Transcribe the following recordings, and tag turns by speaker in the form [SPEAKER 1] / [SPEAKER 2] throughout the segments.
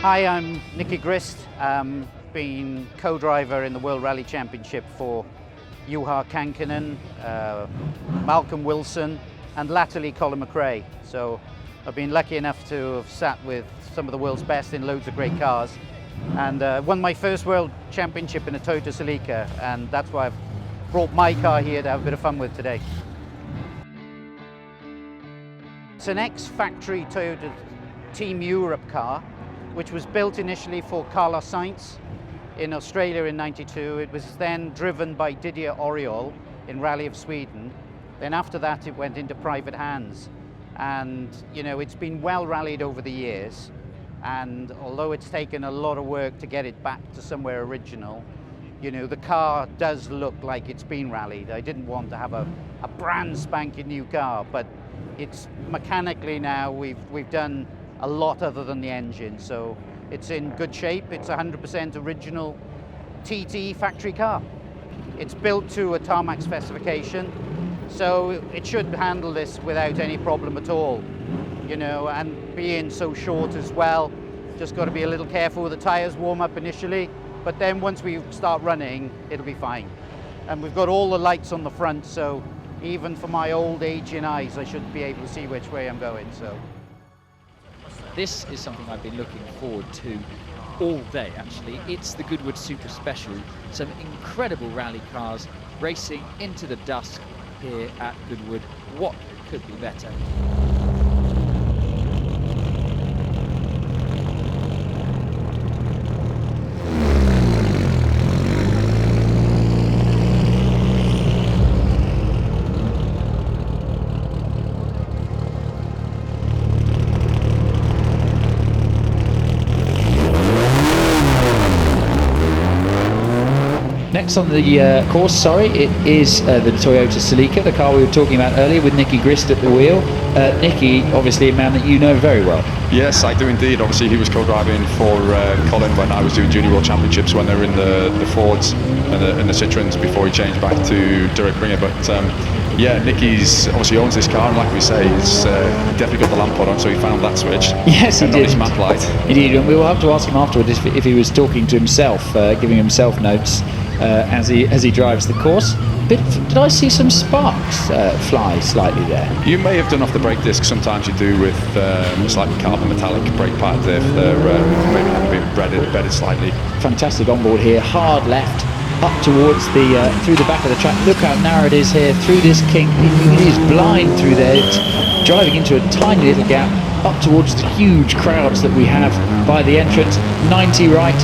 [SPEAKER 1] Hi, I'm Nicky Grist. Been co-driver in the World Rally Championship for Juha Kankkunen, Malcolm Wilson, and latterly Colin McRae. So I've been lucky enough to have sat with some of the world's best in loads of great cars, and won my first World Championship in a Toyota Celica, and that's why I've brought my car here to have a bit of fun with today. It's an ex-factory Toyota Team Europe car, which was built initially for Carlos Sainz in Australia in '92. It was then driven by Didier Auriol in Rally of Sweden. Then after that, it went into private hands. And, you know, it's been well rallied over the years. And although it's taken a lot of work to get it back to somewhere original, you know, the car does look like it's been rallied. I didn't want to have a brand spanking new car, but it's mechanically now, we've done a lot other than the engine, so it's in good shape. It's 100% original TT factory car. It's built to a tarmac specification, so it should handle this without any problem at all, you know, and being so short as well, just got to be a little careful with the tires, warm up initially, but then once we start running, it'll be fine. And we've got all the lights on the front, so even for my old aging eyes, I should be able to see which way I'm going. So
[SPEAKER 2] this is something I've been looking forward to all day, actually. It's the Goodwood Super Special. Some incredible rally cars racing into the dusk here at Goodwood. What could be better? Next on the course, it is the Toyota Celica, the car we were talking about earlier, with Nicky Grist at the wheel. Nicky, obviously a man that you know very well.
[SPEAKER 3] Yes, I do indeed. Obviously he was co-driving for Colin when I was doing Junior World Championships, when they were in the Fords and the Citroens, before he changed back to Direct Ringer. But yeah, Nicky's obviously owns this car, and like we say, he's definitely got the lamp on, so he found that switch.
[SPEAKER 2] Yes, he did.
[SPEAKER 3] His map light.
[SPEAKER 2] Indeed, and we will have to ask him afterwards if he was talking to himself, giving himself notes as he drives the course. Did I see some sparks fly slightly there?
[SPEAKER 3] You may have done off the brake disc. Sometimes you do with slightly carbon metallic brake pads if they're maybe haven't been bedded slightly.
[SPEAKER 2] Fantastic onboard here, hard left, up towards the through the back of the track. Look how narrow it is here, through this kink. It is blind through there. It's driving into a tiny little gap, up towards the huge crowds that we have by the entrance. 90 right,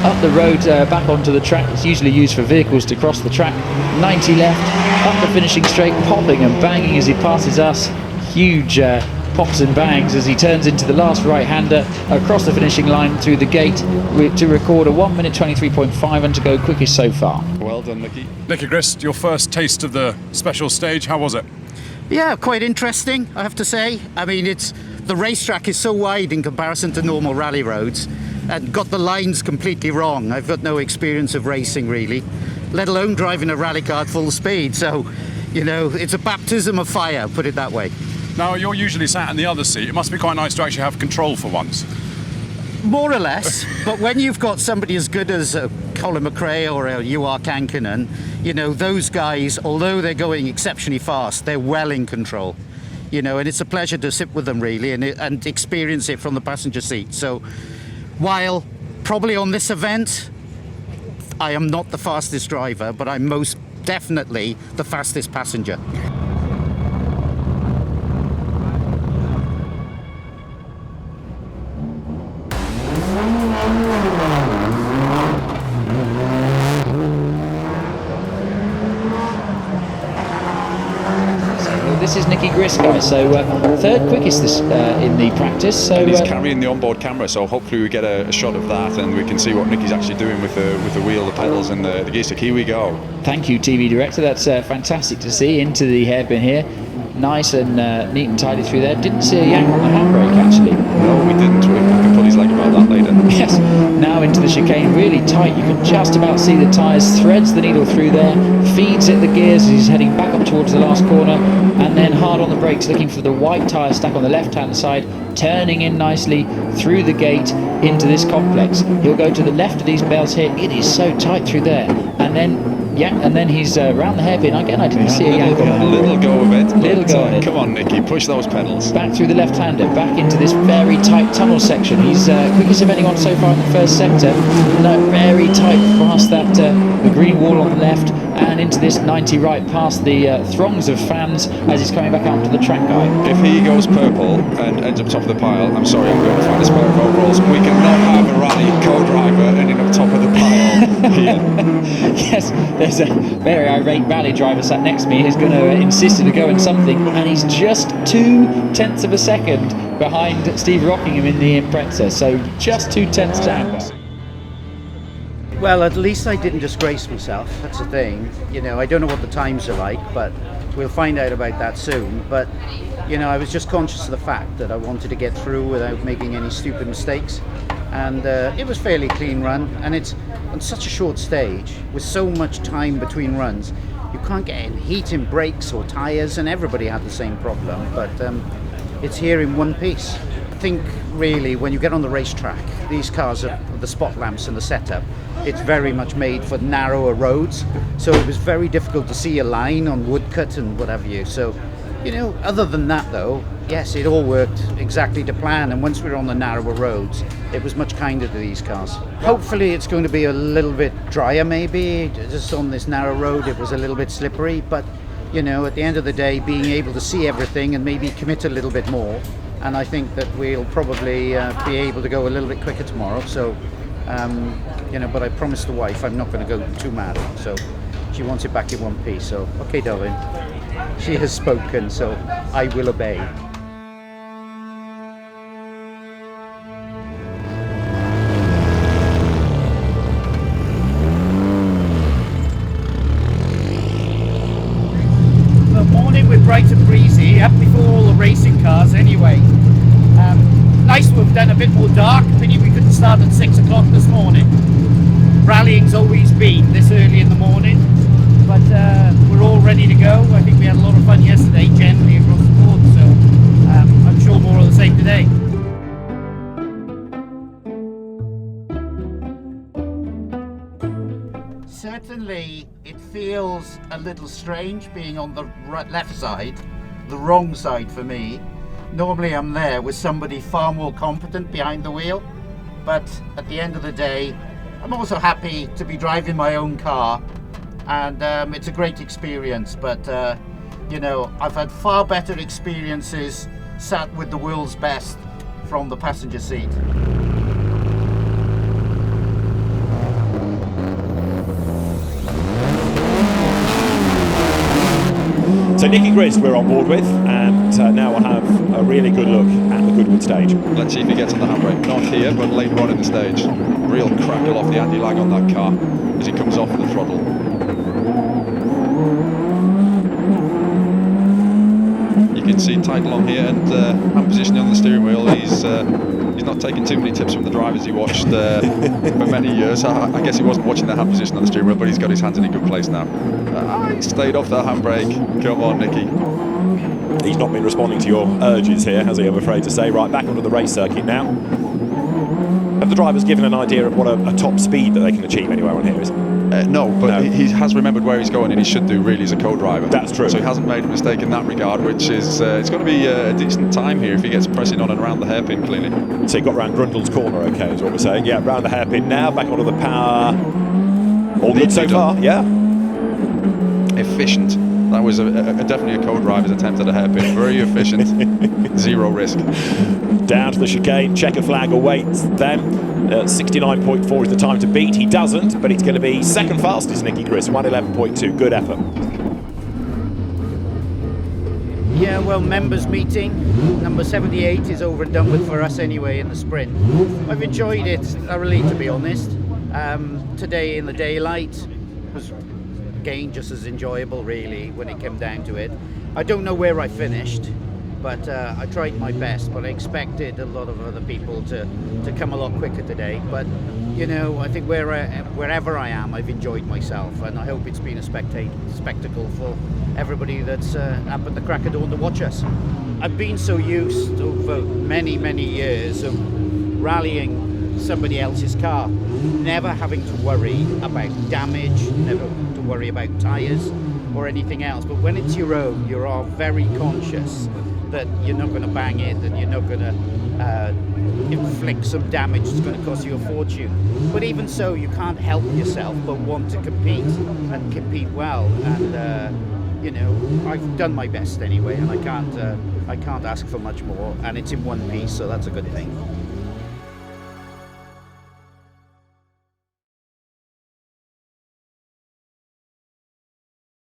[SPEAKER 2] up the road, back onto the track. It's usually used for vehicles to cross the track. 90 left, up the finishing straight, popping and banging as he passes us. Huge pops and bangs as he turns into the last right-hander across the finishing line through the gate to record a 1 minute 23.5 and to go quickest so far.
[SPEAKER 3] Well done, Nicky.
[SPEAKER 4] Nicky Grist, your first taste of the special stage, how was it?
[SPEAKER 1] yeah, quite interesting, I have to say. I mean, the racetrack is so wide in comparison to normal rally roads, and got the lines completely wrong. I've got no experience of racing really, let alone driving a rally car at full speed. So, you know, it's a baptism of fire, put it that way.
[SPEAKER 4] Now, you're usually sat in the other seat. It must be quite nice to actually have control for once.
[SPEAKER 1] More or less, but when you've got somebody as good as Colin McRae or Juha Kankkunen, you know, those guys, although they're going exceptionally fast, they're well in control. You know, and it's a pleasure to sit with them really and experience it from the passenger seat. So, while probably on this event, I am not the fastest driver, but I'm most definitely the fastest passenger.
[SPEAKER 2] This is Nicky Grist, guys, so third quickest in the practice. So,
[SPEAKER 3] and he's carrying the onboard camera, so hopefully we get a shot of that and we can see what Nicky's actually doing with the wheel, the pedals and the gears. So here we go.
[SPEAKER 2] Thank you, TV Director. That's fantastic to see into the hairpin here. nice and neat and tidy through there. Didn't see a yank on the handbrake actually.
[SPEAKER 3] No, we didn't. We can pull his leg about that later.
[SPEAKER 2] Yes, now into the chicane, really tight. You can just about see the tyres, threads the needle through there, feeds it the gears as he's heading back up towards the last corner, and then hard on the brakes, looking for the white tyre stack on the left-hand side, turning in nicely through the gate into this complex. He'll go to the left of these bells here. It is so tight through there, and then he's round the hairpin. Again, I didn't see a yank on that.
[SPEAKER 3] A little go of it.
[SPEAKER 2] Little go of it.
[SPEAKER 3] Come on, Nicky, push those pedals.
[SPEAKER 2] Back through the left-hander, back into this very tight tunnel section. He's quickest of anyone so far in the first sector. No, very tight past that the green wall on the left, and into this 90 right past the throngs of fans as he's coming back onto the track guy.
[SPEAKER 3] If he goes purple and ends up top of the pile, I'm sorry, I'm going to find a spare of overalls. We cannot have a rally co-driver ending up top of the pile here.
[SPEAKER 2] Yes, there's a very irate rally driver sat next to me who's going to insist to go in something, and he's just 0.2 of a second behind Steve Rockingham in the Impreza, so just 0.2 down.
[SPEAKER 1] Well, at least I didn't disgrace myself. That's the thing. You know, I don't know what the times are like, but we'll find out about that soon. But, you know, I was just conscious of the fact that I wanted to get through without making any stupid mistakes. And it was fairly clean run. And it's on such a short stage with so much time between runs. You can't get any heat in brakes or tyres, and everybody had the same problem. But it's here in one piece. I think really when you get on the racetrack, these cars are the spot lamps and the setup. It's very much made for narrower roads, so it was very difficult to see a line on woodcut and what have you. So, you know, other than that though, yes, it all worked exactly to plan, and once we were on the narrower roads, it was much kinder to these cars. Hopefully it's going to be a little bit drier maybe, just on this narrow road it was a little bit slippery, but you know, at the end of the day, being able to see everything and maybe commit a little bit more, and I think that we'll probably be able to go a little bit quicker tomorrow. So, you know, but I promised the wife I'm not going to go too mad, so she wants it back in one piece. So, okay, darling, she has spoken, so I will obey. The morning was bright and breezy, up before all the racing cars anyway. Nice to have done a bit more dark. Pity we couldn't start at 6 o'clock this morning. Rallying's always been this early in the morning, but we're all ready to go. I think we had a lot of fun yesterday, generally across the board, so I'm sure more of the same today. Certainly, it feels a little strange being on the left side, the wrong side for me. Normally I'm there with somebody far more competent behind the wheel, but at the end of the day, I'm also happy to be driving my own car, and it's a great experience. But you know, I've had far better experiences sat with the world's best from the passenger seat.
[SPEAKER 5] So Nicky Grist we're on board with, and now we'll have a really good look at the Goodwood stage.
[SPEAKER 3] Let's see if he gets on the handbrake. Not here, but later on in the stage. Real crackle off the anti-lag on that car as he comes off the throttle. You can see tight along here, and hand positioning on the steering wheel. He's not taking too many tips from the drivers he watched for many years. I guess he wasn't watching the hand position on the steering wheel, but he's got his hands in a good place now. He stayed off that handbrake. Come on, Nicky.
[SPEAKER 5] He's not been responding to your urges here, has he, I'm afraid to say. Right, back onto the race circuit now. Have the drivers given an idea of what a top speed that they can achieve anywhere on here is?
[SPEAKER 3] No, but he has remembered where he's going, and he should do really as a co-driver.
[SPEAKER 5] That's true.
[SPEAKER 3] So he hasn't made a mistake in that regard, which is it's going to be a decent time here if he gets pressing on and around the hairpin cleanly.
[SPEAKER 5] So he got round Grundle's corner, okay, is what we're saying. Yeah, round the hairpin now, back onto the power. All good so far, yeah.
[SPEAKER 3] Efficient. That was definitely a co-driver's attempt at a hairpin. Very efficient. Zero risk.
[SPEAKER 5] Down to the chicane, checker flag awaits then. 69.4 is the time to beat. He doesn't, but it's going to be second fastest, Nicky Grist, 111.2. Good effort.
[SPEAKER 1] Yeah, well, members meeting number 78 is over and done with for us anyway in the sprint. I've enjoyed it thoroughly, to be honest. Today in the daylight was again, just as enjoyable really when it came down to it. I don't know where I finished, but I tried my best, but I expected a lot of other people to come a lot quicker today. But you know, I think wherever I am, I've enjoyed myself, and I hope it's been a spectacle for everybody that's up at the crack of dawn to watch us. I've been so used over many years of rallying somebody else's car, never having to worry about damage, never to worry about tyres or anything else. But when it's your own, you are very conscious that you're not going to bang it, and you're not going to inflict some damage that's going to cost you a fortune. But even so, you can't help yourself but want to compete and compete well. And you know, I've done my best anyway, and I can't ask for much more. And it's in one piece, so that's a good thing.